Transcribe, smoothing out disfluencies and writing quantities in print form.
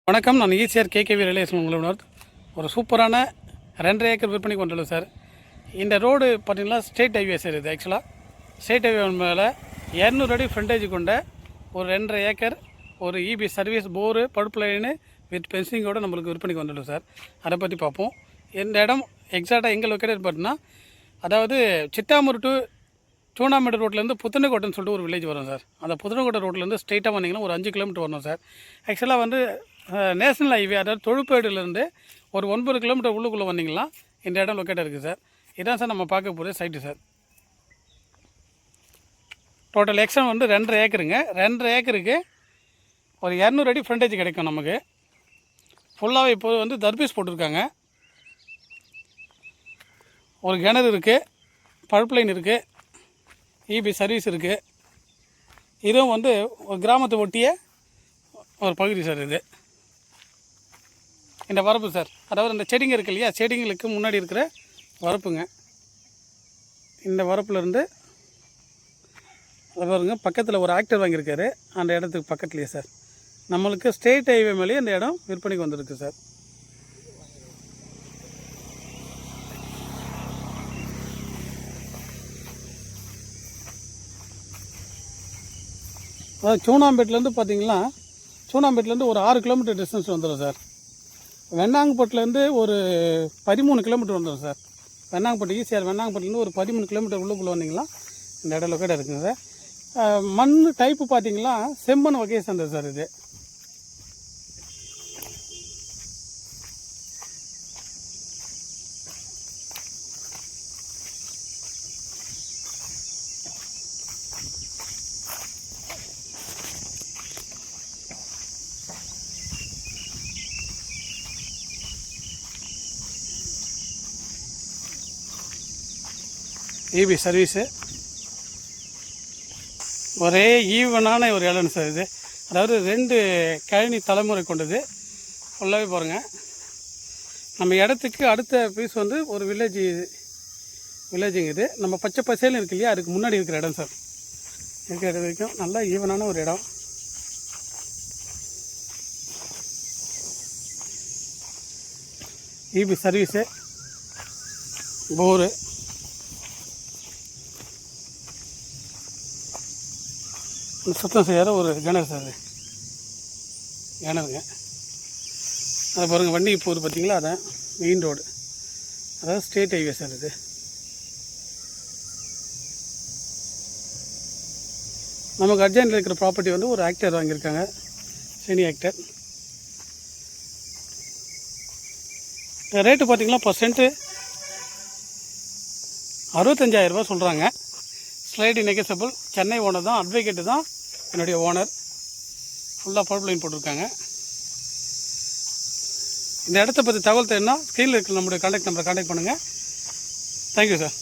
வணக்கம். நான் ECR KKV relation உங்களோட ஒரு சூப்பரான 2.5 ஏக்கர் விற்பனை கொண்டுள்ளது சார். இந்த ரோடு பார்த்திங்கன்னா ஸ்டேட் ஹைவே சார். இது ஆக்சுவலாக ஸ்டேட் ஹைவே மேலே 200 அடி ஃப்ரண்டேஜ் கொண்ட ஒரு 2.5 ஏக்கர் ஒரு இபி சர்வீஸ் போரு படுப்பு லைனு வித் பென்சிங்கோடு நம்மளுக்கு விற்பனைக்கு வந்துள்ளது சார். அதை பற்றி பார்ப்போம். இந்த இடம் எக்ஸாக்டாக எங்கே லொக்கேட்டட் பார்த்தீங்கன்னா, அதாவது சித்தாமூர் டு சூனாமேடு ரோட்லேருந்து புத்தனக்கோட்டைன்னு சொல்லிட்டு ஒரு வில்லேஜ் வரும் சார். அந்த புத்தனக்கோட்டை ரோட்லேருந்து ஸ்ட்ரெயிட்டாக வந்தீங்கன்னா ஒரு 5 கிலோமீட்டர் வரணும் சார். ஆக்சுவலாக வந்து நேஷனல் ஹைவே, அதாவது தொழுப்பேடுலேருந்து ஒரு 9 கிலோமீட்டர் உள்ளுக்குள்ளே வந்தீங்கன்னா இந்த இடம் லொக்கேட்டாக இருக்குது சார். இதான் சார் நம்ம பார்க்க போகிற சைட்டு சார். டோட்டல் எக்ஸ்டன் வந்து 2.5 ஏக்கருங்க. 2.5 ஏக்கருக்கு ஒரு 200 அடி ஃப்ரண்டேஜ் கிடைக்கும் நமக்கு. ஃபுல்லாகவே இப்போ வந்து தர்பீஸ் போட்டிருக்காங்க. ஒரு கிணறு இருக்குது, பைப் லைன் இருக்குது, இபி சர்வீஸ் இருக்குது. இதுவும் வந்து ஒரு கிராமத்தை ஒட்டிய ஒரு பகுதி சார். இது இந்த வரப்பு சார், அதாவது இந்த செடிங்க இருக்குது இல்லையா, செடிங்களுக்கு முன்னாடி இருக்கிற வரப்புங்க. இந்த வரப்புலேருந்து பாருங்க, பக்கத்தில் ஒரு ஆக்டர் வாங்கியிருக்காரு அந்த இடத்துக்கு பக்கத்துலேயே சார். நம்மளுக்கு ஸ்டேட் ஹைவே மேலேயே இந்த இடம் விற்பனைக்கு வந்துருக்கு சார். அதாவது சூனாம்பேட்டிலேருந்து பார்த்தீங்கன்னா, சூனாம்பேட்டிலேருந்து ஒரு 6 கிலோமீட்டர் டிஸ்டன்ஸ் வந்துடும் சார். வெண்ணாங்கப்பட்டிலேருந்து ஒரு 13 கிலோமீட்டர் வந்துடும் சார். வெண்ணாங்கப்பட்டி ஈசிஆர் வெண்ணாங்கப்பட்டிலேருந்து ஒரு 13 கிலோமீட்டர் உள்ளுக்குள்ளே வந்தீங்கன்னா இந்த இடம் லொக்கேட்டாக இருக்குங்க சார். மண் டைப்பு பார்த்தீங்கன்னா செம்மண் வகையை சேர்ந்தது சார். இது இபி சர்வீஸு ஒரே ஈவனான ஒரு இடம் சார். இது அதாவது 2 கழனி தலைமுறை கொண்டது. ஃபுல்லாகவே பாருங்கள். நம்ம இடத்துக்கு அடுத்த பீஸ் வந்து ஒரு வில்லேஜுங்க. இது நம்ம பச்சை பசேல்னு இருக்கு இல்லையா, அதுக்கு முன்னாடி இருக்கிற இடம் சார். இருக்கிற இடம் வரைக்கும் நல்லா ஈவனான ஒரு இடம். இபி சர்வீஸு, போரு, சுத்தம் செய்யாத ஒரு கிணறு சார். அது கிணறுங்க. அதை பாருங்கள், வண்டி போகுது பார்த்தீங்களா, அதான் மெயின் ரோடு, அதாவது ஸ்டேட் ஹைவே சார். இது நமக்கு அர்ஜென்ட்டில் இருக்கிற ப்ராப்பர்ட்டி வந்து ஒரு ஆக்டர் வாங்கியிருக்காங்க, சீனி ஆக்டர். ரேட்டு பார்த்தீங்கன்னா பர்சன்ட்டு 65,000 ரூபா சொல்கிறாங்க. Slight negotiable. சென்னை ஓனர் தான், அட்வொகேட்டு தான் என்னுடைய ஓனர். ஃபுல்லாக பைப் லைன் போட்டிருக்காங்க. இந்த இடத்த பற்றி தகவல் தெரியுன்னா ஸ்க்ரீனில் இருக்கிற நம்முடைய கான்டாக்ட் நம்பரை கான்டாக்ட் பண்ணுங்கள். Thank you sir.